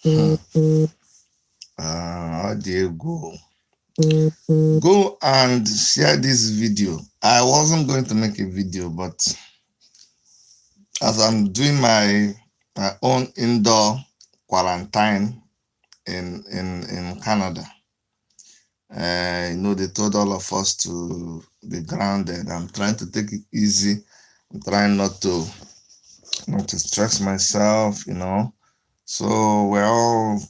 How do you go? Go and share this video. I wasn't going to make a video, but as I'm doing my own indoor quarantine in Canada, they told all of us to be grounded. I'm trying to take it easy. I'm trying not to stress myself, So we're all,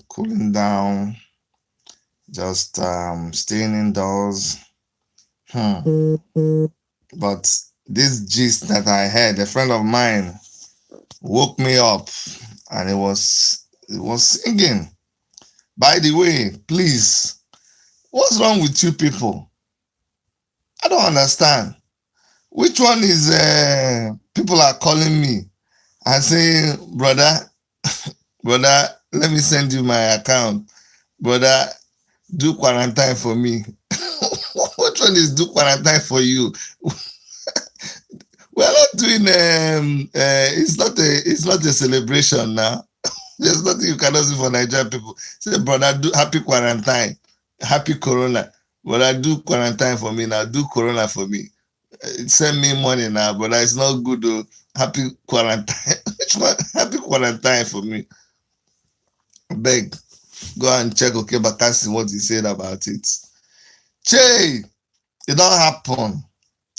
cooling down, just staying indoors. But this gist that I had, a friend of mine woke me up, and it was singing. By the way, please, what's wrong with you people? I don't understand. Which one is people are calling me and saying, brother, let me send you my account. Brother, do quarantine for me. Which one is do quarantine for you? We're not doing it's not a celebration now. There's nothing you cannot do for Nigerian people. Say, brother, do happy quarantine, happy corona. Brother, do quarantine for me now. Do corona for me. Send me money now, but it's not good though. Happy quarantine. Which one? Happy quarantine for me. Beg. Go and check Bakassi what he said about it. Che, it don't happen.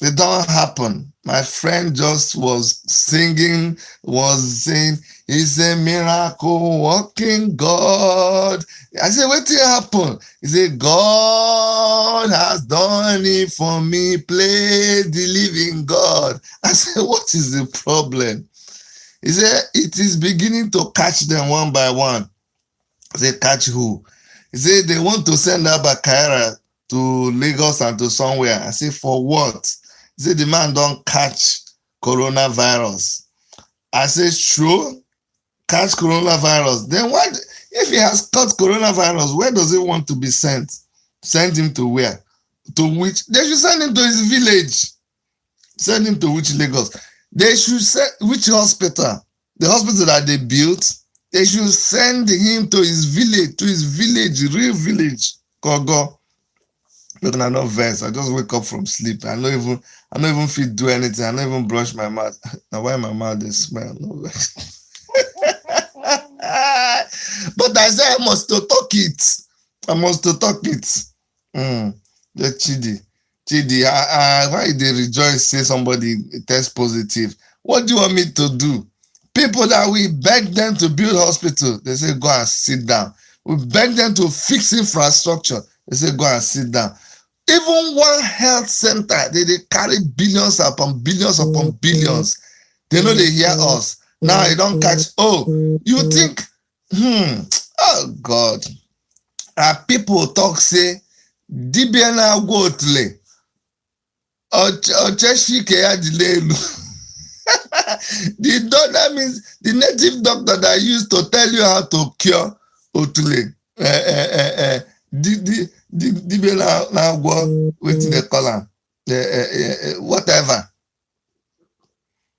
It don't happen. My friend just was singing, was saying, he's a miracle working God. I said, what did happen? He said, God has done it for me. Play the living God. I said, what is the problem? He said, it is beginning to catch them one by one. I said, catch who? He said, they want to send Abba to Lagos and to somewhere. I said, for what? He said, the man don't catch coronavirus. I said, sure, catch coronavirus. Then why, if he has caught coronavirus, where does he want to be sent? Send him to where? To which? They should send him to his village. Send him to which Lagos? They should send, which hospital? The hospital that they built, they should send him to his village, real village. Kogo. Look, I no verse. I just wake up from sleep. I don't even feel do anything. I don't even brush my mouth. Now why my mouth they smell? No verse. But I say I must to talk it. The Chidi, why they rejoice say somebody test positive? What do you want me to do? People that we beg them to build hospital, they say go and sit down. We beg them to fix infrastructure, they say go and sit down. Even one health center, they carry billions upon billions upon billions. They know they hear us. Now they don't catch. Oh, you think, oh God. People talk say, Dibiana Gotle, R0CK delay. That means the native doctor that used to tell you how to cure Otule. Now go waiting the column. Whatever.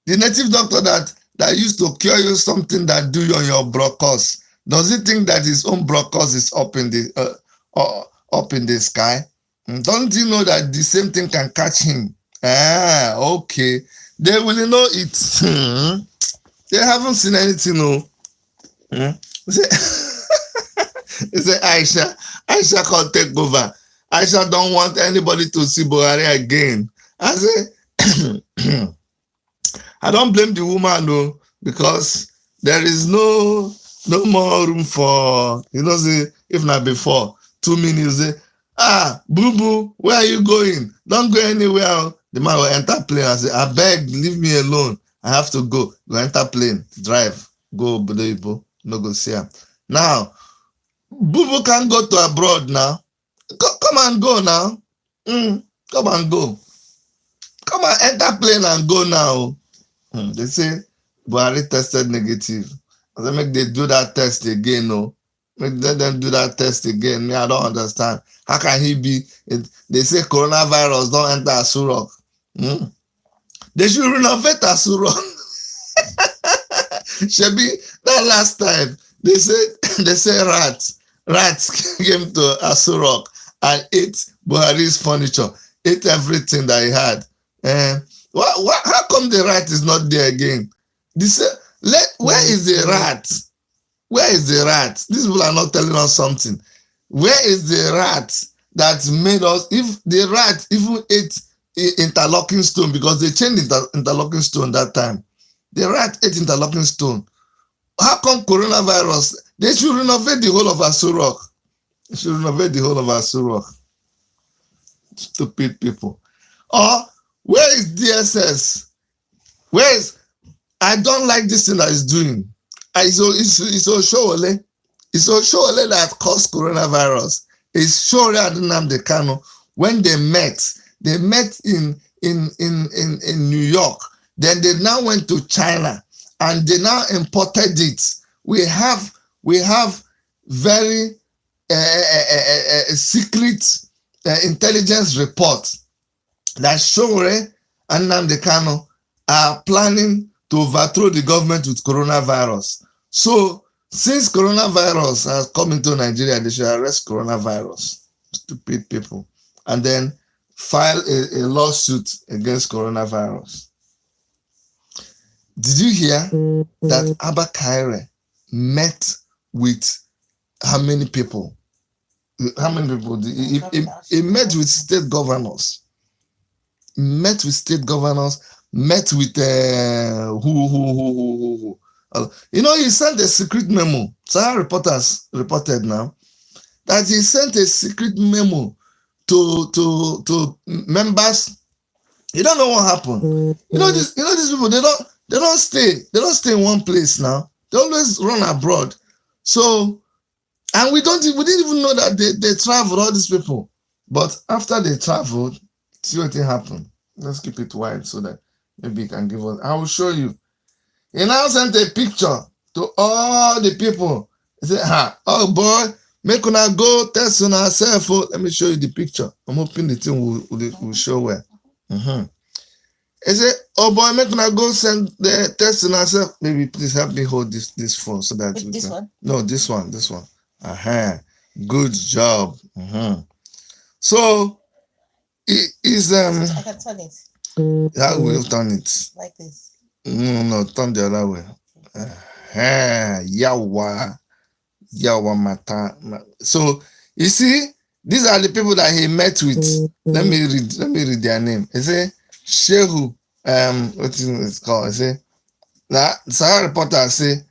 The native doctor that used to cure you something that do you on your bronchus, does he think that his own bronchus is up in the sky? Don't you know that the same thing can catch him? Okay. They will know it. They haven't seen anything, no. They say Aisha can't take over. Aisha don't want anybody to see Buhari again. I say, I don't blame the woman, no, because there is no more room for, say, if not before, 2 minutes, say, boo boo, where are you going? Don't go anywhere. The man will enter plane and say, I beg, leave me alone. I have to go. Go enter plane, drive, go, no go see him. Now, Boo can go to abroad now. Come and go now. Come and go. Come and enter plane and go now. They say Buhari tested negative. I say make they do that test again, no. Make them do that test again. Me, I don't understand. How can he be? They say coronavirus don't enter Asurok. They should renovate Asurok. Shebi, that last time They say rats came to AS0 and ate Buhari's furniture, ate everything that he had. How come the rat is not there again? Where is the rat? Where is the rat? These people are not telling us something. Where is the rat that made us? If the rat even ate interlocking stone, because they changed interlocking stone that time. The rat ate interlocking stone. How come coronavirus? They should renovate the whole of AS0. They should renovate the whole of AS0. Stupid people. Or where is DSS? Where is? I don't like this thing that is doing. It's Oshowole. It's Oshowole that caused coronavirus. It's Shore Adunamde Kano. When they met in New York. Then they now went to China and they now imported it. We have very secret intelligence report that Shore and Nnamdi Kanu are planning to overthrow the government with coronavirus. So since coronavirus has come into Nigeria, they should arrest coronavirus. Stupid people. And then file a lawsuit against coronavirus. Did you hear that Abba KYAR1 met with how many people? How many people? He met with state governors. Met with state governors. Met with who? You know, he sent a secret memo. Sahara reporters reported now that he sent a secret memo to members. You don't know what happened. You know these people. They don't stay in one place now. They always run abroad. So, and we didn't even know that they traveled, all these people. But after they traveled, see what happened. Let's keep it wide so that maybe you can give us. I will show you. He now sent a picture to all the people. He said, oh boy, make una go test on ourselves. Let me show you the picture. I'm hoping the thing will show where. He said, oh boy, make una go send the test on ourselves. Maybe please help me hold this phone so that we this can. One? No, this one. Good job. So it is I can turn it. How will turn it? Like this. No, turn the other way. Yawa mata. So you see, these are the people that he met with. Let me read their name. He say Shehu. What is it called? He say now Sahara reporter say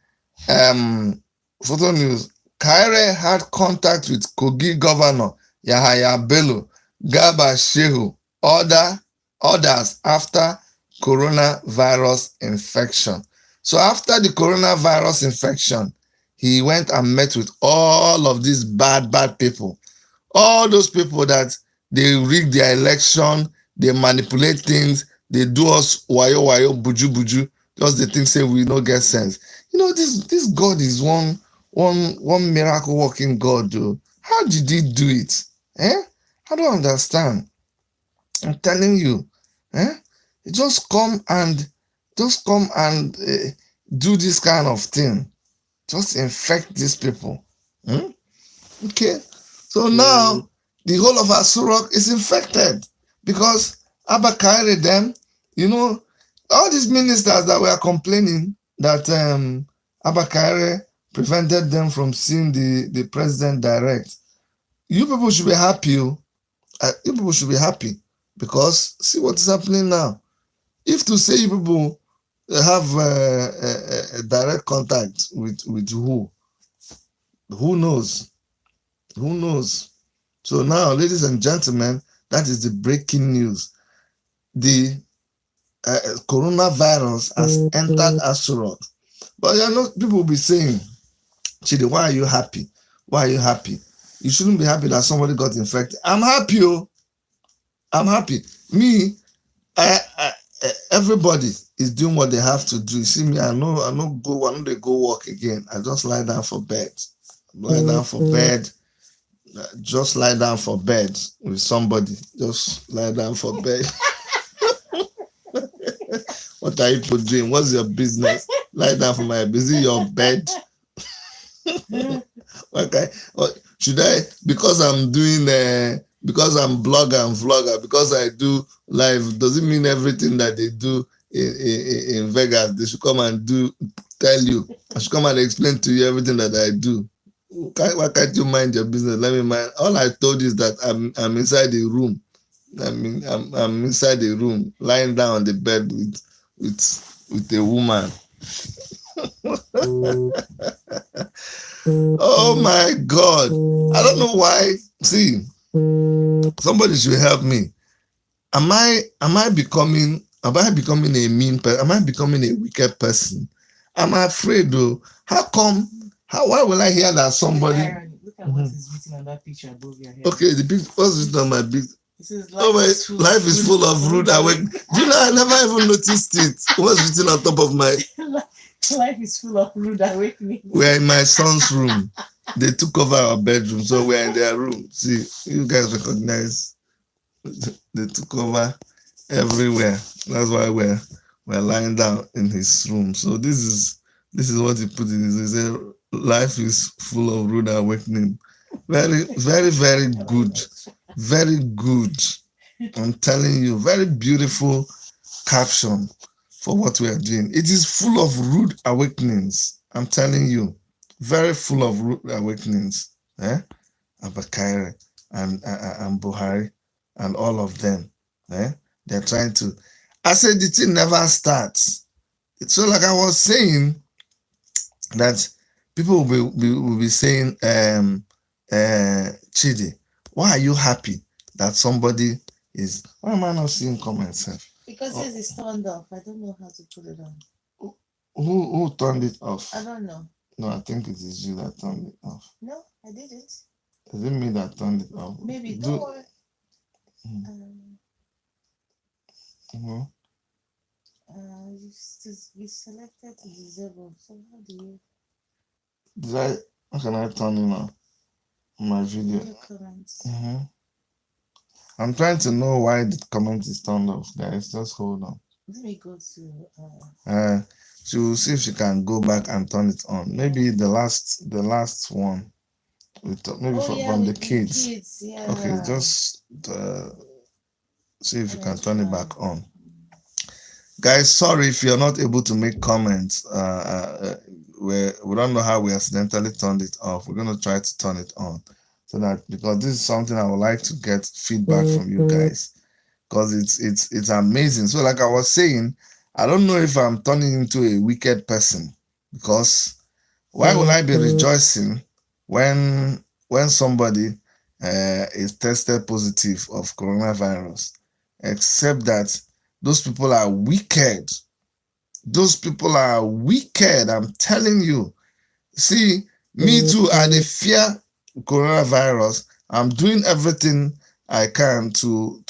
photo news. KYAR1 had contact with Kogi Governor Yahaya Bello, Garba Shehu, others after coronavirus infection. So after the coronavirus infection, he went and met with all of these bad people. All those people that they rig their election, they manipulate things, they do us wayo, buju, just the thing say we don't get sense. You know, this God is one miracle working God, though. How did he do it? I don't understand. I'm telling you. You just come and do this kind of thing. Just infect these people. Okay. So now the whole of AS0 is infected because Abba KYAR1 them, you know, all these ministers that were complaining that Abba KYAR1 prevented them from seeing the president direct. You people should be happy. You people should be happy because see what is happening now. If to say you people have a direct contact with who knows? Who knows? So now, ladies and gentlemen, that is the breaking news. The coronavirus has entered AS0. But you know, people will be saying, Chidi, why are you happy? Why are you happy? You shouldn't be happy that somebody got infected. I'm happy, I'm happy. Me, everybody is doing what they have to do. You see me, I know they go work again. I just lie down for bed. Just lie down for bed with somebody. Just lie down for bed. What are you doing? What's your business? Lie down for my bed. Is it your bed? Okay. Or should I, because I'm doing because I'm blogger and vlogger, because I do live, does it mean everything that they do in Vegas they should come and tell you? I should come and explain to you everything that I do. Why can't you mind your business? Let me mind. All I told you is that I'm inside the room. I'm inside the room, lying down on the bed with a woman. Oh my God! I don't know why. See, somebody should help me. Am I becoming a mean person? Am I becoming a wicked person? I'm afraid though. Why will I hear that somebody? Look at what is written on that picture above your head. Okay, the picture, what's written on my big? It says life is full of rude awakening. Do you know, I never even noticed it. What's written on top of my? Life is full of rude awakening. We're in my son's room. They took over our bedroom, so we're in their room. See, you guys recognize? They took over everywhere. That's why we're lying down in his room. So this is what he put in. He said, "Life is full of rude awakening." Very, very, very good. Very good. I'm telling you, very beautiful caption for what we are doing. It is full of rude awakenings. I'm telling you, very full of rude awakenings. Abba and Buhari and all of them. They're trying to. I said the thing never starts. So, like I was saying, that people will be saying, Chidi, why are you happy that somebody is? Why am I not seeing comments? Because it's turned off. I don't know how to put it on. Who turned it off? I don't know. No, I think it is you that turned it off. No, I did it. Is it me that turned it off? Maybe. Don't worry. You selected to disable. So how do you? How can I turn it on? My video. Comments. I'm trying to know why the comment is turned off, guys. Just hold on. Let me go to. She will see if she can go back and turn it on. Maybe the last one. Maybe from the kids. Yeah. Okay, just see if you can turn it back on. Guys, sorry if you're not able to make comments. We don't know how we accidentally turned it off. We're going to try to turn it on, so that, because this is something I would like to get feedback from you guys, because it's amazing. So, like I was saying, I don't know if I'm turning into a wicked person, because why will I be rejoicing when somebody is tested positive of coronavirus, except that those people are wicked. Those people are wicked. I'm telling you. See, me too, I fear coronavirus. I'm doing everything I can to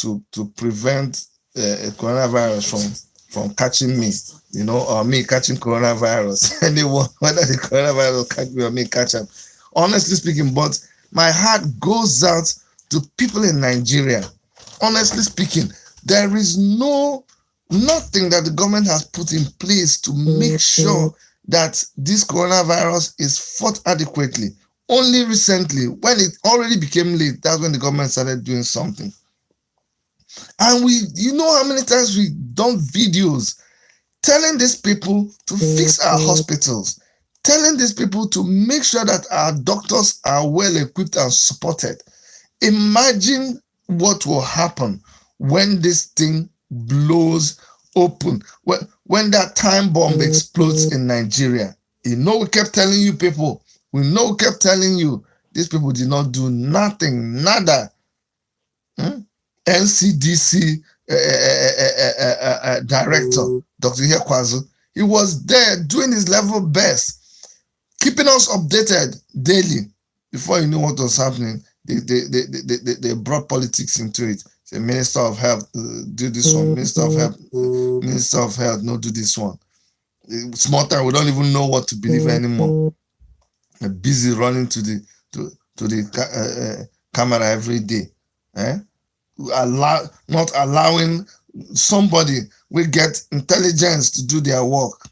prevent coronavirus from catching me, or me catching coronavirus. Anyone, whether the coronavirus catch me or me catch them. Honestly speaking, but my heart goes out to people in Nigeria. Honestly speaking, there is nothing that the government has put in place to make sure that this coronavirus is fought adequately. Only recently, when it already became late, that's when the government started doing something. And you know how many times we've done videos telling these people to fix our hospitals, telling these people to make sure that our doctors are well equipped and supported. Imagine what will happen when this thing blows open, when that time bomb explodes in Nigeria. We kept telling you people, these people did not do nothing, nada. NCDC director, Dr. KYAR1, he was there doing his level best, keeping us updated daily. Before you knew what was happening, they brought politics into it. The Minister of Health, do this one. Minister of Health, no, do this one. Small time, we don't even know what to believe anymore. We're busy running to the camera every day. Not allowing somebody we get intelligence to do their work.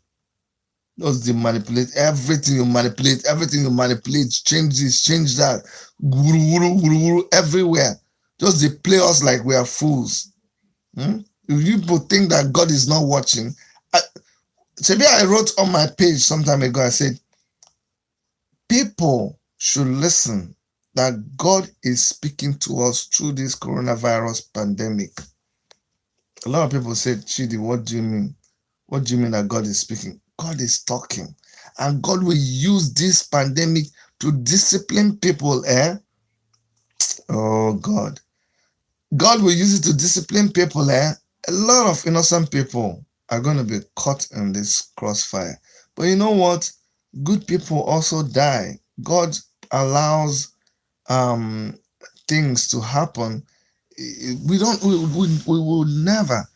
Just they manipulate everything. You manipulate everything. You manipulate. Change this, change that. Guru, guru, guru, guru, everywhere. Just they play us like we are fools. If you people think that God is not watching, maybe I wrote on my page some time ago. I said people should listen that God is speaking to us through this coronavirus pandemic. A lot of people said, Chidi, what do you mean? What do you mean that God is speaking? God is talking. And God will use this pandemic to discipline people, Oh, God. God will use it to discipline people, A lot of innocent people are going to be caught in this crossfire. But you know what? Good people also die. God allows things to happen. We will never,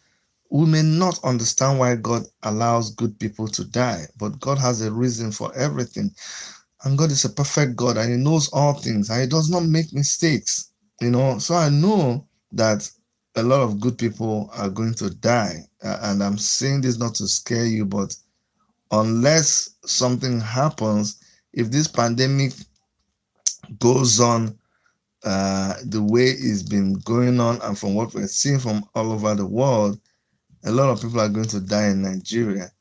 we may not understand why God allows good people to die, but God has a reason for everything. And God is a perfect God, and He knows all things, and He does not make mistakes. So I know that a lot of good people are going to die. And I'm saying this not to scare you, but unless something happens, if this pandemic goes on the way it's been going on, and from what we're seeing from all over the world, a lot of people are going to die in Nigeria.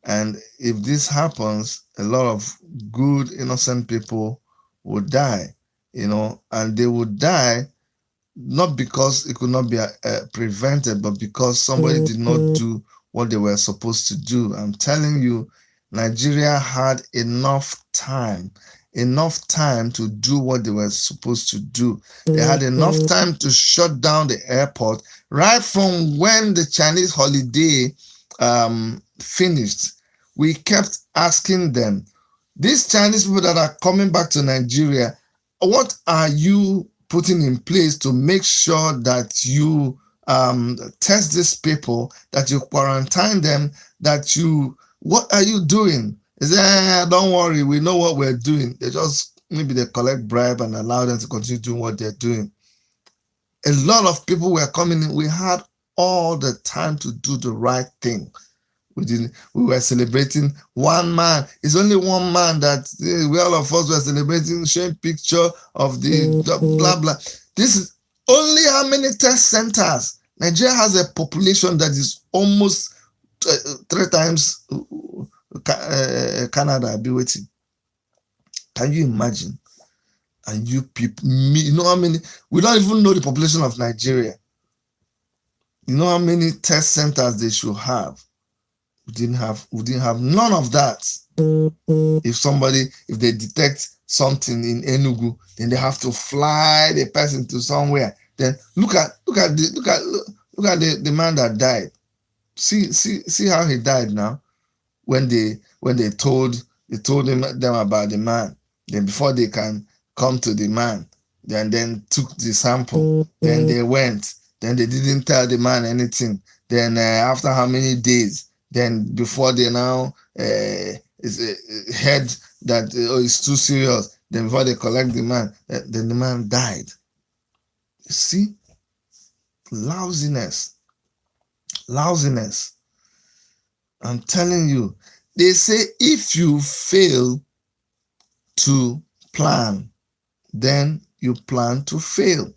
And if this happens, a lot of good, innocent people will die, and they will die not because it could not be prevented, but because somebody did not do what they were supposed to do. I'm telling you, Nigeria had enough time to do what they were supposed to do. They had enough time to shut down the airport right from when the Chinese holiday finished. We kept asking them, these Chinese people that are coming back to Nigeria, what are you putting in place to make sure that you test these people, that you quarantine them, what are you doing? They say, don't worry, we know what we're doing. Maybe they collect bribe and allow them to continue doing what they're doing. A lot of people were coming in. We had all the time to do the right thing. We were celebrating one man. It's only one man that we all of us were celebrating, showing picture of the blah blah. This is only how many test centers? Nigeria has a population that is almost 3 times Canada. Be waiting. Can you imagine? And you people, you know how many? We don't even know the population of Nigeria. You know how many test centers they should have? We didn't have none of that. If they detect something in Enugu, then they have to fly the person to somewhere. Then look at the man that died. See how he died now. When they told them about the man, then before they can come to the man, then took the sample, then they went, then they didn't tell the man anything. Then after how many days? Then before they now heard that it's too serious, then before they collect the man, then the man died. You see? Lousiness. I'm telling you, they say if you fail to plan, then you plan to fail.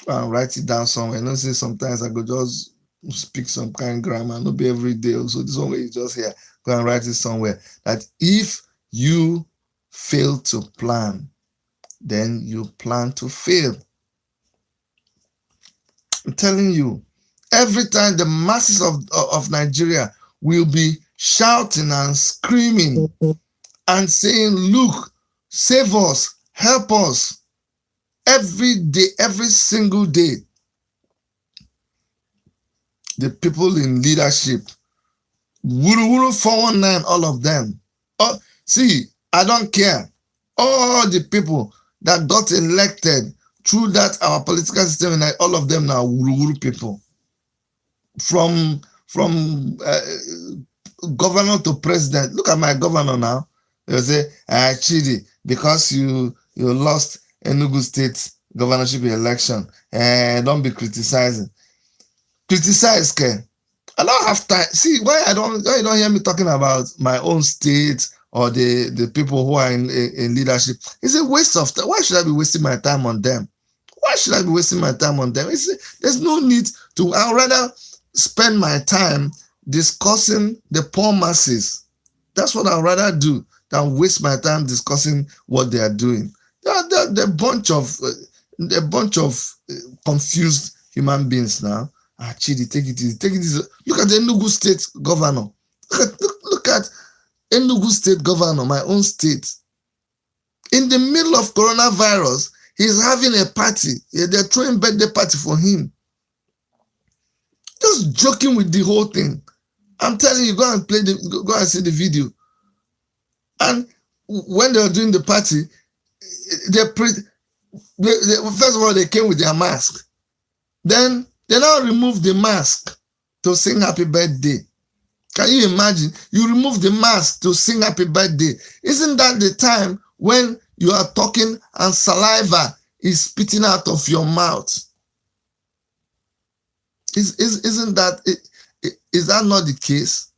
I'll write it down somewhere. You know, say sometimes I go just speak some kind of grammar, not be every day. So this one way is just here. Go and write it somewhere. That if you fail to plan, then you plan to fail. I'm telling you, every time the masses of Nigeria will be shouting and screaming and saying, look, save us, help us. Every day, every single day, the people in leadership, 419, all of them. Oh, see, I don't care. All the people that got elected through that our political system, and all of them now people. From governor to president. Look at my governor now. They say, Chidi, because you lost Enugu State governorship election, don't be criticizing. Criticize, Ken. I don't have time. See, why you don't hear me talking about my own state or the people who are in leadership? It's a waste of time. Why should I be wasting my time on them? Why should I be wasting my time on them? There's no need to. I'd rather spend my time discussing the poor masses. That's what I'd rather do than waste my time discussing what they are doing. They're a bunch of confused human beings now. Chidi, take it easy. Take it easy. Look at the Enugu state governor. Look at Enugu state governor, my own state. In the middle of coronavirus, he's having a party. They're throwing birthday party for him. Just joking with the whole thing. I'm telling you, go and see the video. And when they were doing the party, first of all, they came with their mask. Then they now remove the mask to sing happy birthday. Can you imagine? You remove the mask to sing happy birthday. Isn't that the time when you are talking and saliva is spitting out of your mouth? Is that not the case?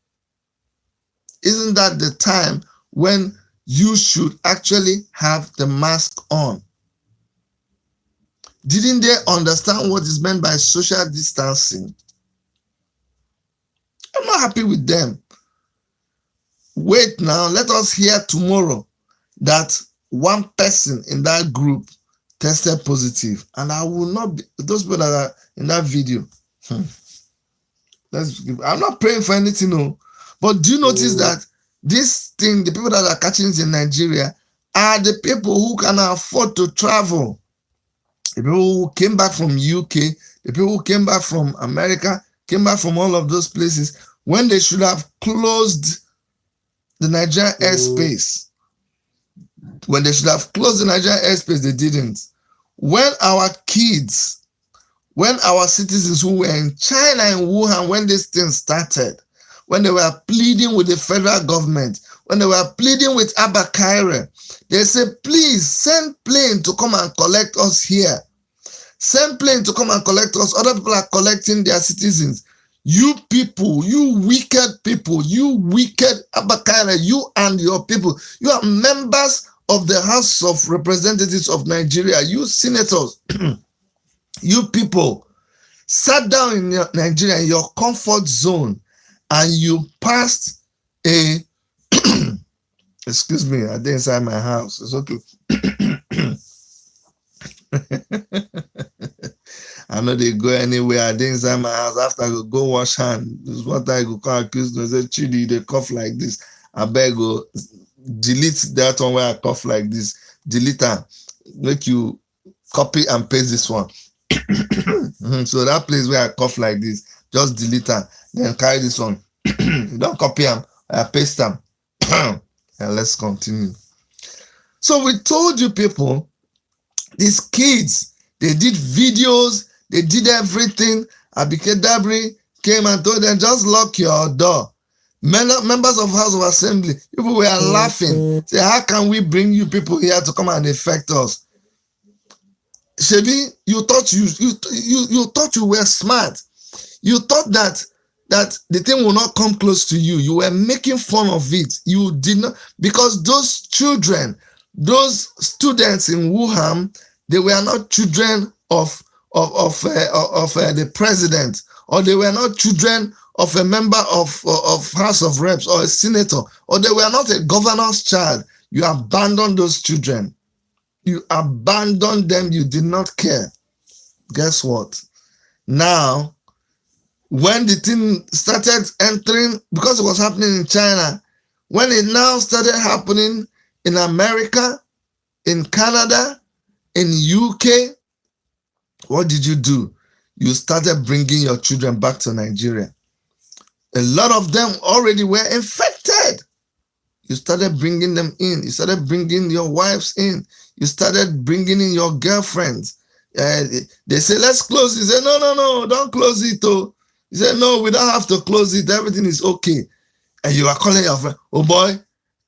Isn't that the time when you should actually have the mask on? Didn't they understand what is meant by social distancing? I'm not happy with them. Wait now, let us hear tomorrow that one person in that group tested positive. And I will not be, those people that are in that video. I'm not praying for anything, no. But do you notice that this thing, the people that are catching it in Nigeria are the people who can afford to travel. The people who came back from UK, the people who came back from America, came back from all of those places when they should have closed the Nigerian airspace. When they should have closed the Nigerian airspace, they didn't. When our kids, when our citizens who were in China and Wuhan, when this thing started, when they were pleading with the federal government, when they were pleading with Abba, they said, please send plane to come and collect us here. Send plane to come and collect us. Other people are collecting their citizens. You people, you wicked people, you wicked Abba, you and your people, you are members of the House of Representatives of Nigeria, you senators, you people sat down in Nigeria, in your comfort zone, and you passed a excuse me, I did inside my house. It's okay. I know they go anywhere. I did inside my house. After I go wash hand. This is what I go call accused. They say, Chidi, they cough like this. I beg go delete that one where I cough like this. Delete her. Make you copy and paste this one. So that place where I cough like this, just delete her. Then carry this one. You don't copy them. I paste them. And let's continue. So we told you people, these kids, they did videos, they did everything. Abike Dabri came and told them, just lock your door. Members of House of Assembly, people were laughing. Say, how can we bring you people here to come and affect us? Shebi, you thought you were smart. You thought that the thing will not come close to you. You were making fun of it. You did not, because those children, those students in Wuhan, they were not children of the president, or they were not children of a member of House of Reps or a senator, or they were not a governor's child. You abandoned those children. You abandoned them. You did not care. Guess what? Now, when the thing started entering, because it was happening in China, when it now started happening in America, in Canada, in UK, what did you do? You started bringing your children back to Nigeria. A lot of them already were infected. You started bringing them in. You started bringing your wives in. You started bringing in your girlfriends. They say, let's close it. You say, no, don't close it. Oh. You say, no, we don't have to close it. Everything is okay. And you are calling your friend, oh boy,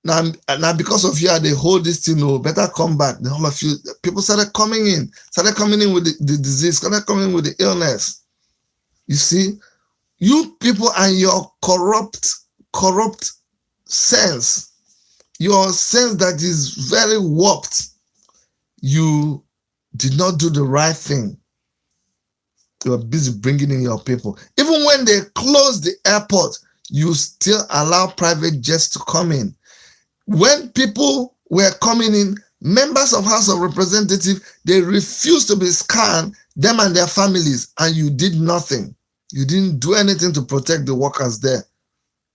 now because of you, they hold this thing, oh, better come back. Then all of you, people started coming in with the disease, started coming in with the illness. You see, You people and your corrupt sense, your sense that is very warped, you did not do the right thing. You are busy bringing in your people. Even when they close the airport, you still allow private jets to come in. When people were coming in, members of House of Representatives, they refused to be scanned, them and their families, and you did nothing. You didn't do anything to protect the workers there.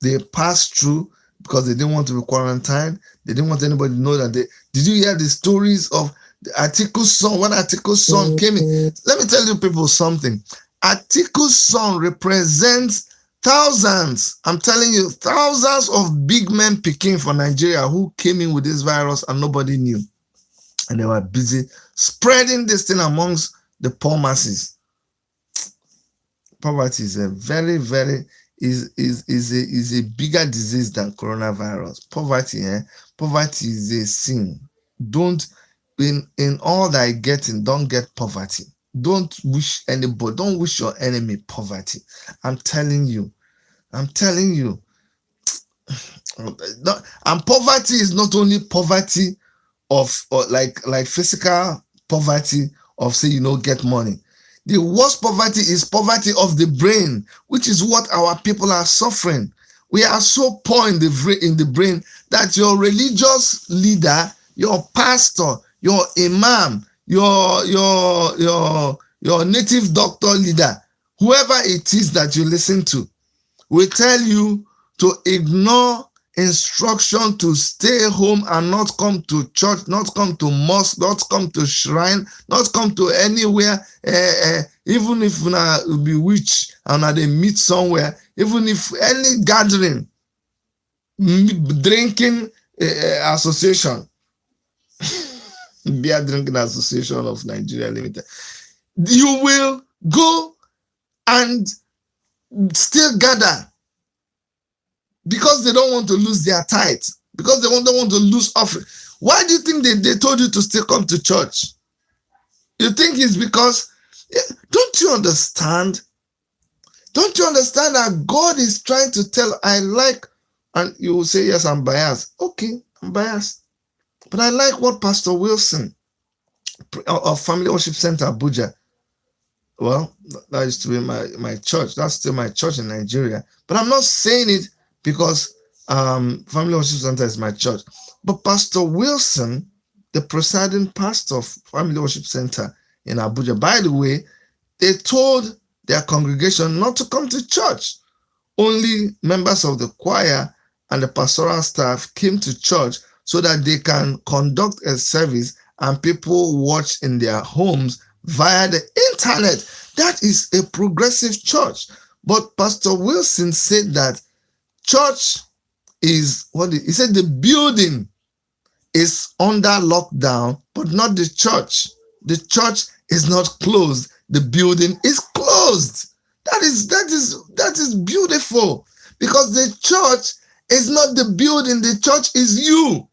They passed through because they didn't want to be quarantined. They didn't want anybody to know that they... Did you hear the stories of the Atiku's son? When Atiku's son came in, let me tell you people something. Atiku's son represents thousands, I'm telling you, thousands of big men picking for Nigeria who came in with this virus and nobody knew. And they were busy spreading this thing amongst the poor masses. Poverty is a very, very, is a bigger disease than coronavirus. Poverty is a sin. Don't, in all that I get in, don't get poverty. Don't wish anybody, don't wish your enemy poverty. I'm telling you. And poverty is not only poverty of like physical poverty of, say, get money. The worst poverty is poverty of the brain, which is what our people are suffering. We are so poor in the brain that your religious leader, your pastor, your imam, your native doctor leader, whoever it is that you listen to, will tell you to ignore instruction to stay home and not come to church, not come to mosque, not come to shrine, not come to anywhere, even if you be witch and they meet somewhere, even if any gathering, drinking association, beer drinking association of Nigeria Limited, you will go and still gather because they don't want to lose their tithe, because they don't want to lose offering. Why do you think they told you to still come to church? You think it's because, don't you understand? Don't you understand that God is trying to tell, and you will say, yes, I'm biased. Okay, I'm biased. But I like what Pastor Wilson of Family Worship Center, Abuja, well, that used to be my church. That's still my church in Nigeria. But I'm not saying it because Family Worship Center is my church. But Pastor Wilson, the presiding pastor of Family Worship Center in Abuja, by the way, they told their congregation not to come to church. Only members of the choir and the pastoral staff came to church so that they can conduct a service and people watch in their homes via the internet. That is a progressive church. But Pastor Wilson said that church is he said the building is under lockdown, but not the church. The church is not closed. The building is closed. That is beautiful, because the church is not the building. The church is you.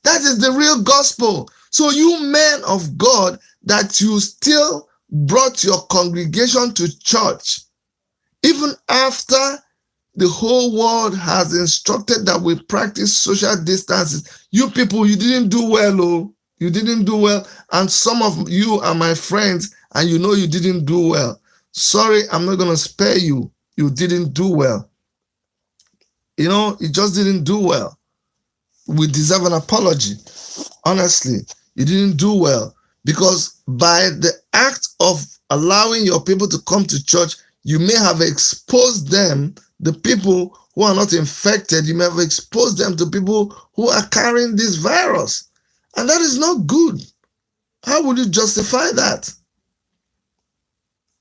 That is the real gospel. So you men of God, that you still brought your congregation to church, even after the whole world has instructed that we practice social distances. You people, you didn't do well, oh. You didn't do well. And some of you are my friends, and you know you didn't do well. Sorry, I'm not going to spare you. You didn't do well. You just didn't do well. We deserve an apology. Honestly, you didn't do well, because by the act of allowing your people to come to church, you may have exposed them, the people who are not infected, you may have exposed them to people who are carrying this virus. And that is not good. How would you justify that?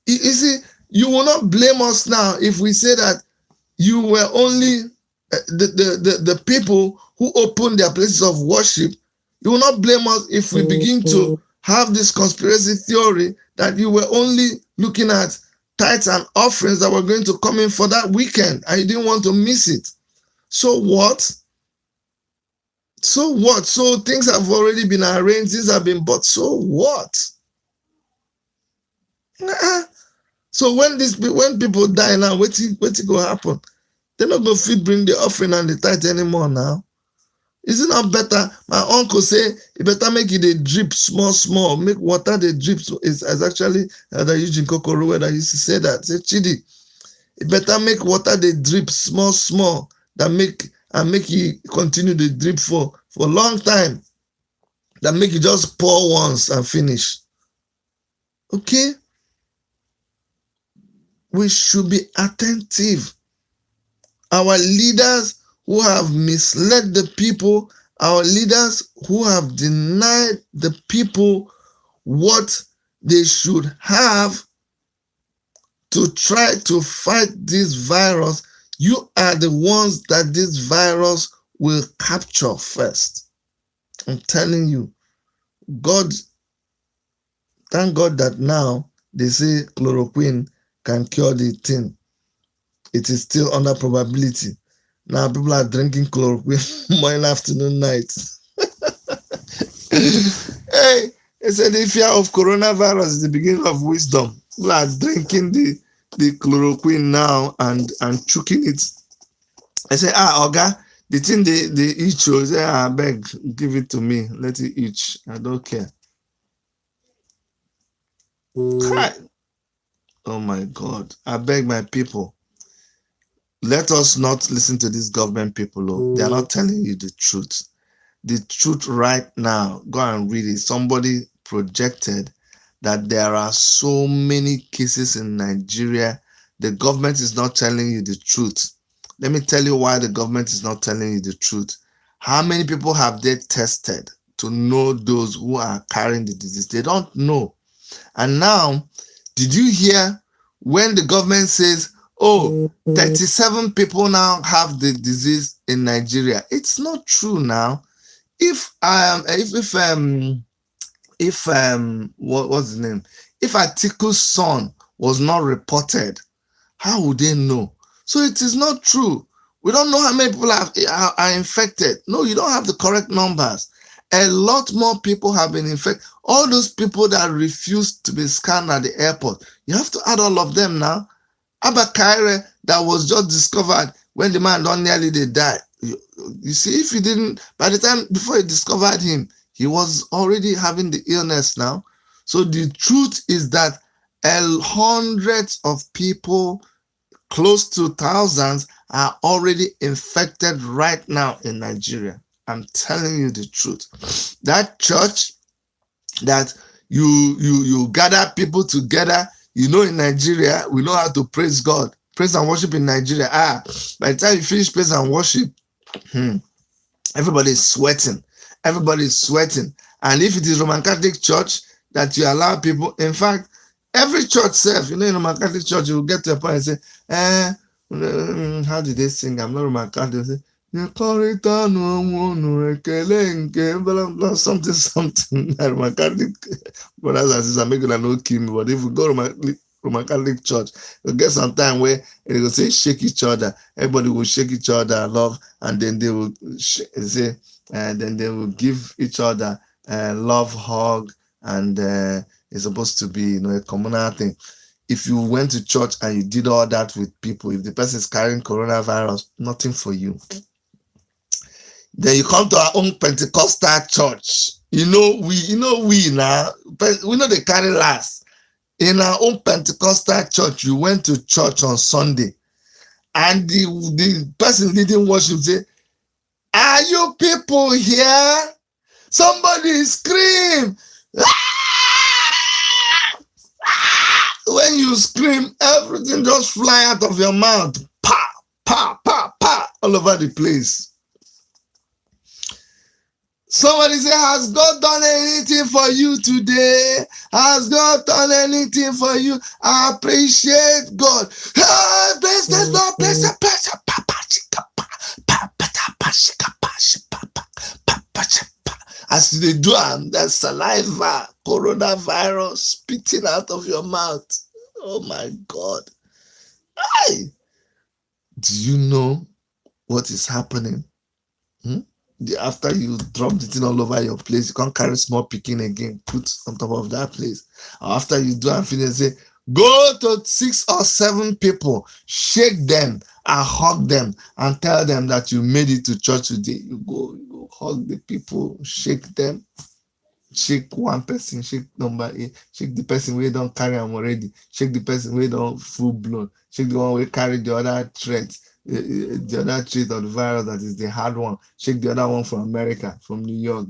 You see, you will not blame us now if we say that you were only the people who opened their places of worship. You will not blame us if we begin to have this conspiracy theory that you were only looking at tithes and offerings that were going to come in for that weekend and you didn't want to miss it. So what? So what? So things have already been arranged, things have been bought. So what? So when people die now, what go happen? They not go fit bring the offering and the tithe anymore now. Is it not better? My uncle say it better make it a drip small, make water the drip. Is actually that Eugene Kokoro that used to say that. Say Chidi, it better make water the drip small that make it continue the drip for a long time. That make it just pour once and finish. Okay? We should be attentive. Our leaders who have misled the people, our leaders who have denied the people what they should have to try to fight this virus, you are the ones that this virus will capture first. I'm telling you, thank God that now they say chloroquine can cure the thing. It is still under probability. Now people are drinking chloroquine morning, afternoon, night. Hey, they said the fear of coronavirus is the beginning of wisdom. People are drinking the chloroquine now and choking it. I say, Oga, the thing they eat you, say, I beg, give it to me. Let it eat. I don't care. Oh my God. I beg my people. Let us not listen to these government people. Oh. They are not telling you the truth. The truth right now, go and read it. Somebody projected that there are so many cases in Nigeria. The government is not telling you the truth. Let me tell you why the government is not telling you the truth. How many people have they tested to know those who are carrying the disease? They don't know. And now, did you hear when the government says, 37 people now have the disease in Nigeria? It's not true now. If what's his name? If Atiku's son was not reported, how would they know? So it is not true. We don't know how many people are infected. No, you don't have the correct numbers. A lot more people have been infected. All those people that refused to be scanned at the airport, you have to add all of them now. Abba that was just discovered when the man don't nearly die. You see, if he didn't, by the time before he discovered him, he was already having the illness now. So the truth is that hundreds of people, close to thousands, are already infected right now in Nigeria. I'm telling you the truth. That church that you gather people together, in Nigeria, we know how to praise God. Praise and worship in Nigeria. By the time you finish praise and worship, everybody is sweating. Everybody is sweating. And if it is Roman Catholic Church that you allow people, in fact, every church self, in Roman Catholic Church, you will get to a point and say, how did they sing? I'm not Roman Catholic. Say, something. Roman Catholic brothers and sisters are making no kill me. But if we go Roman Catholic Church, you'll get some time where they will say shake each other. Everybody will shake each other, love, and then they will say, and then they will give each other a love hug, and it's supposed to be a communal thing. If you went to church and you did all that with people, if the person is carrying coronavirus, nothing for you. Then you come to our own Pentecostal church. We now, we know they carry last. In our own Pentecostal church, you went to church on Sunday, and the person leading worship say, "Are you people here? Somebody scream!" When you scream, everything just fly out of your mouth. Pa, pa, pa, pa, all over the place. Somebody say, has God done anything for you today? Has God done anything for you? I appreciate God. Bless the Lord, bless the person. As they do, that saliva, coronavirus spitting out of your mouth. Oh my God. Do you know what is happening? After you drop the thing all over your place, you can't carry small picking again, put on top of that place. After you do and finish, say, Go to 6 or 7 people, shake them and hug them and tell them that you made it to church today. You go hug the people, shake them, shake one person, shake number 8, shake the person where don't carry them already, shake the person where don't full blown, shake the one where carry the other threat, the other trait of the virus that is the hard one, shake the other one from America, from New York.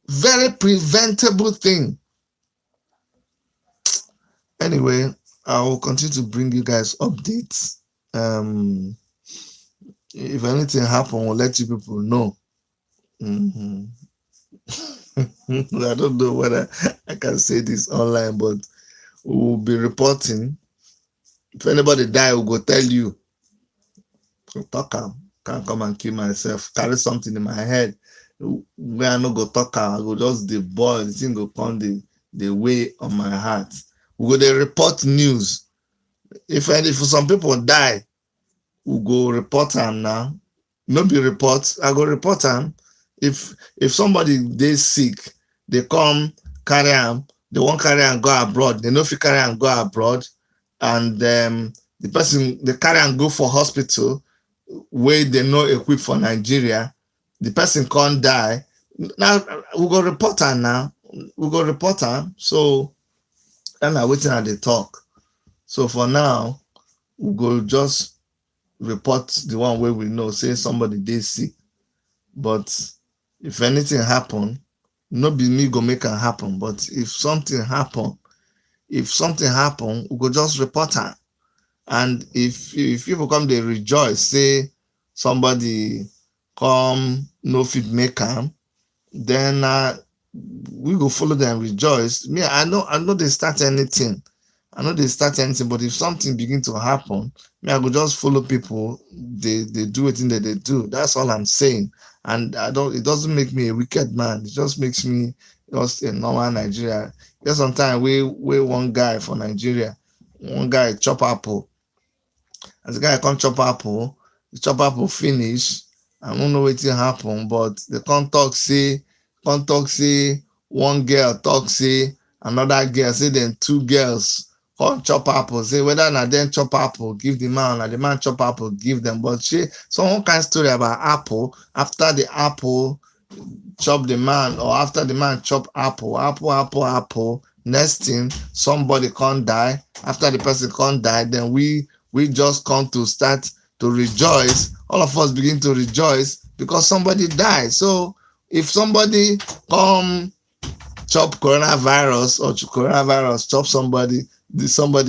Very preventable thing. Anyway, I will continue to bring you guys updates. If anything happen, we'll let you people know. I don't know whether I can say this online, but we will be reporting. If anybody die, we'll go tell you. Talk, can't come and kill myself. Carry something in my head. Where I no go talk, I go just the boy. The thing go come the way on my heart. We go they report news. If some people die, we go report them now. No be report. I go report them. If somebody they sick, they come carry them. They won't carry and go abroad. They know if you carry and go abroad, and the person they carry and go for hospital where they know equipped for Nigeria. The person can't die. Now we go report them now. We go report them. So and I'm waiting at the talk. So for now, we go just report the one where we know, say somebody they sick. But if anything happen, not be me go make it happen. But if something happen, we go just report it. And if people come, they rejoice, say somebody come, no fit make them, then we go follow them, rejoice. Me, I know they start anything. But if something begin to happen, me, I go just follow people. They do it in that they do. That's all I'm saying. And it doesn't make me a wicked man. It just makes me just a normal Nigeria. There's sometimes we one guy for Nigeria, one guy chop apple. As the guy come chop apple, the chop apple finish. I don't know what happen, but they can't talk say one girl talk say another girl say then 2 girls come chop apple, say whether na them chop apple give the man or the man chop apple give them. But some kind of story about apple, after the apple chop the man or after the man chop apple, next thing somebody can't die. After the person can't die, then we just come to start to rejoice. All of us begin to rejoice because somebody died. So if somebody come chop coronavirus or coronavirus chop somebody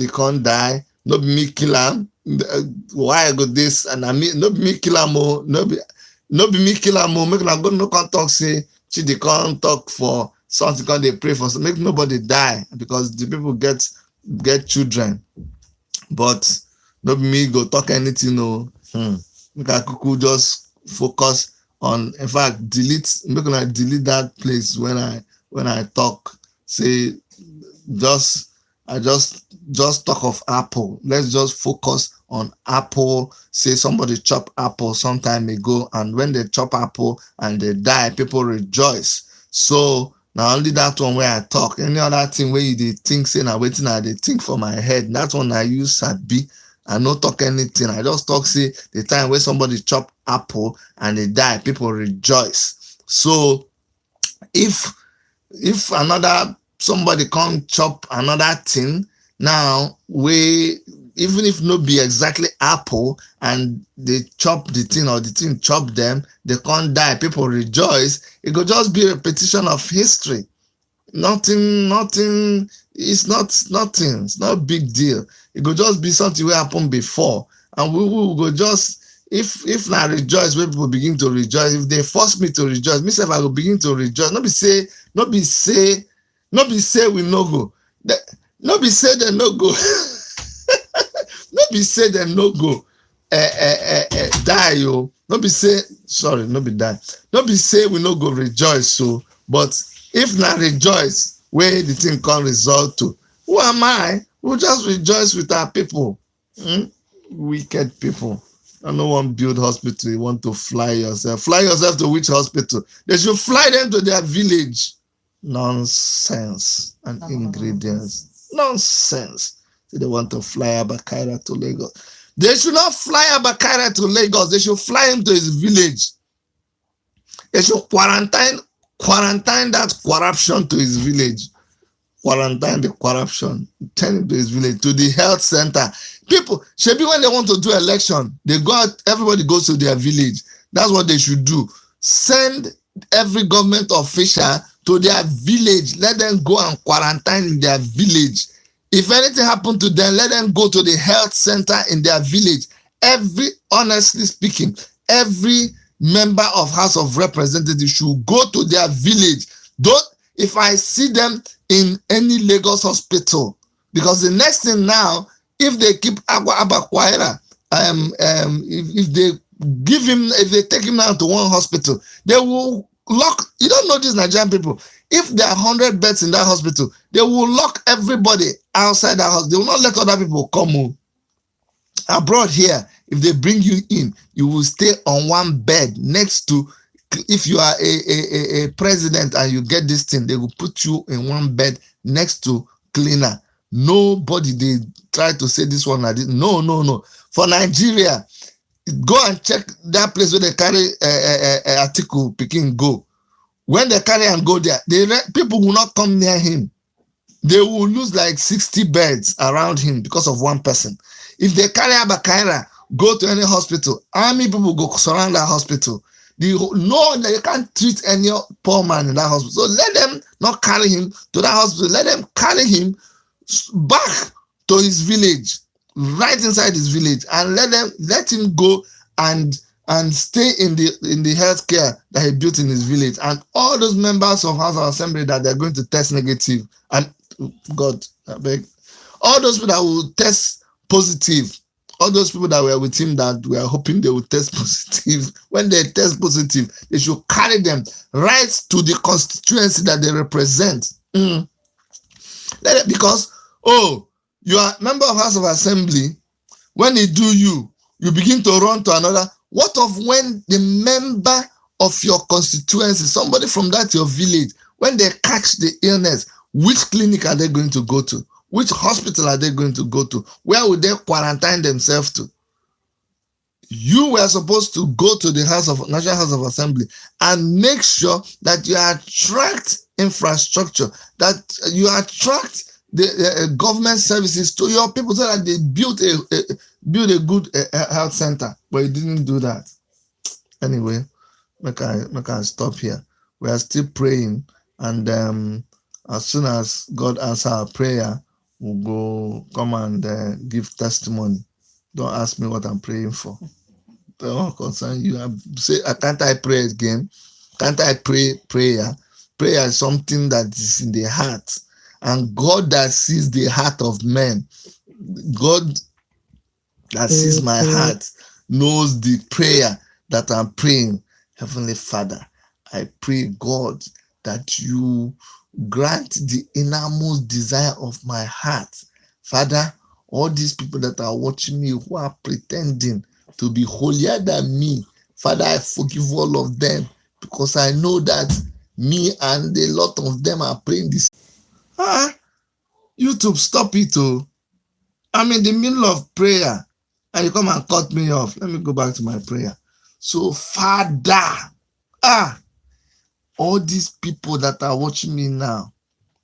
can't die, no be me kill him. Why I got this? And I mean, no be me kill him. No be me kill him. Make una go no can't talk say they can't talk for something. Can they pray for? So make nobody die because the people get children. But no be me go talk anything. No, make I could just focus on, in fact, make I delete that place when I talk. Say I just talk of apple. Let's just focus on apple. Say somebody chop apple some time ago, and when they chop apple and they die, people rejoice. So now only that one where I talk. Any other thing where you think say now waiting I they think for my head. That one I use sabi. I no talk anything. I just talk say the time where somebody chop apple and they die, people rejoice. So if somebody come chop another thing, now we even if no be exactly apple and they chop the thing or the thing chop them, they can't die, people rejoice. It could just be a repetition of history. Nothing, it's not a big deal. It could just be something that happened before, and we will go just if I rejoice when people begin to rejoice. If they force me to rejoice, myself I will begin to rejoice. Not be say we no go. Not be say they no go. Not be say they no go. Die yo. Not be say sorry. Not be die. Not be say we no go rejoice. So, but if not rejoice, where the thing can result to? Who am I? We'll just rejoice with our people. Wicked people. I don't want to build hospital. You want to fly yourself. Fly yourself to which hospital? They should fly them to their village. Nonsense and ingredients. Nonsense. So they want to fly Abba to Lagos. They should not fly Abba to Lagos. They should fly him to his village. They should quarantine that corruption to his village. Quarantine the corruption. Turn him to his village, to the health center. People, should be when they want to do election, they go out, everybody goes to their village. That's what they should do. Send every government official to their village. Let them go and quarantine in their village. If anything happened to them, let them go to the health center in their village. Honestly speaking, every member of House of Representatives should go to their village. If I see them in any Lagos hospital, because the next thing now, if they keep Abba KYAR1, if they take him now to one hospital, they will lock. You don't know these Nigerian people. If there are 100 beds in that hospital, they will lock everybody outside that house. They will not let other people come abroad here. If they bring you in, you will stay on one bed next to. If you are a president and you get this thing, they will put you in one bed next to cleaner. Nobody, they try to say this one. No. For Nigeria, go and check that place where they carry article picking go. When they carry and go there, people will not come near him. They will lose like 60 beds around him because of one person. If they carry Abba KYAR1, go to any hospital, army people go surround that hospital. They can't treat any poor man in that hospital. So let them not carry him to that hospital. Let them carry him back to his village, right inside his village, and let him go and stay in the healthcare that he built in his village. And all those members of House of Assembly that they're going to test negative, and God, I beg, all those people that will test positive. All those people that were with him that we are hoping they will test positive, when they test positive, they should carry them right to the constituency that they represent. Because, you are a member of House of Assembly, when they do you begin to run to another. What of when the member of your constituency, somebody from that your village, when they catch the illness, which clinic are they going to go to? Which hospital are they going to go to? Where would they quarantine themselves to? You were supposed to go to the National House of Assembly and make sure that you attract infrastructure, that you attract the government services to your people so that they build a good health center. But you didn't do that. Anyway, make I stop here. We are still praying, and as soon as God answers our prayer, we'll go come and give testimony. Don't ask me what I'm praying for. Don't concern you. Can't I pray again? Can't I pray prayer? Prayer is something that is in the heart. And God that sees the heart of men, God that sees my heart, knows the prayer that I'm praying. Heavenly Father, I pray, God, that you grant the innermost desire of my heart. Father, all these people that are watching me who are pretending to be holier than me, Father, I forgive all of them, because I know that me and a lot of them are praying this. YouTube, stop it. I'm in the middle of prayer and you come and cut me off. Let me go back to my prayer. So, Father, all these people that are watching me now,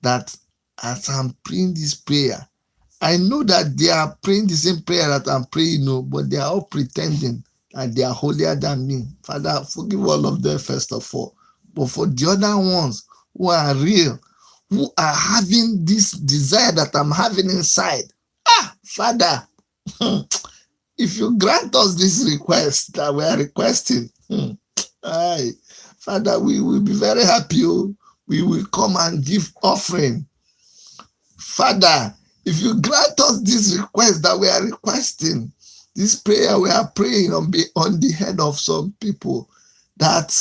that as I'm praying this prayer, I know that they are praying the same prayer that I'm praying, but they are all pretending that they are holier than me. Father, forgive all of them first of all. But for the other ones who are real, who are having this desire that I'm having inside, Father, if you grant us this request that we are requesting, Father, we will be very happy. We will come and give offering. Father, if you grant us this request that we are requesting, this prayer we are praying on the head of some people, that,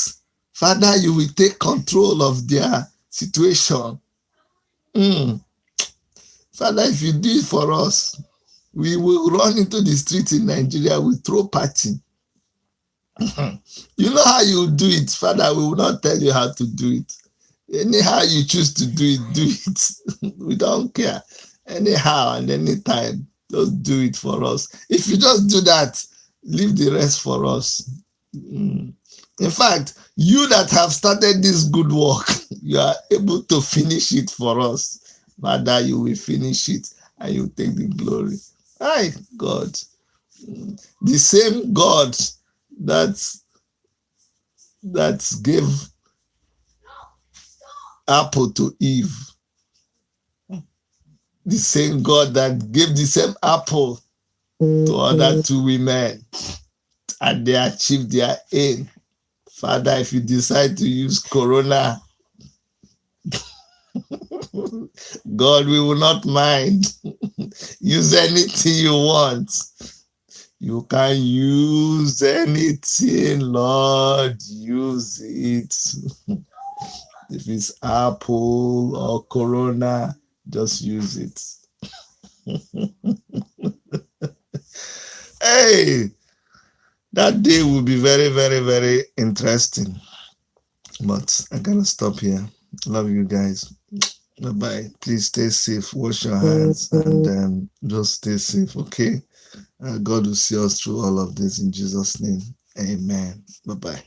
Father, you will take control of their situation. Father, if you do it for us, we will run into the streets in Nigeria, we throw party. You know how you do it, Father. We will not tell you how to do it. Anyhow you choose to do it, do it. We don't care. anyhow and anytime. Just do it for us. If you just do that, leave the rest for us. In fact, you that have started this good work, you are able to finish it for us. Father, you will finish it and you take the glory. Hi, God. The same God that gave apple to Eve. The same God that gave the same apple to other two women, and they achieved their aim. Father, if you decide to use Corona, God, we will not mind. Use anything you want. You can use anything, Lord. Use it. If it's apple or Corona, just use it. Hey, that day will be very, very, very interesting. But I gotta stop here. Love you guys. Bye-bye. Please stay safe. Wash your hands and just stay safe, okay? God will see us through all of this in Jesus' name. Amen. Bye-bye.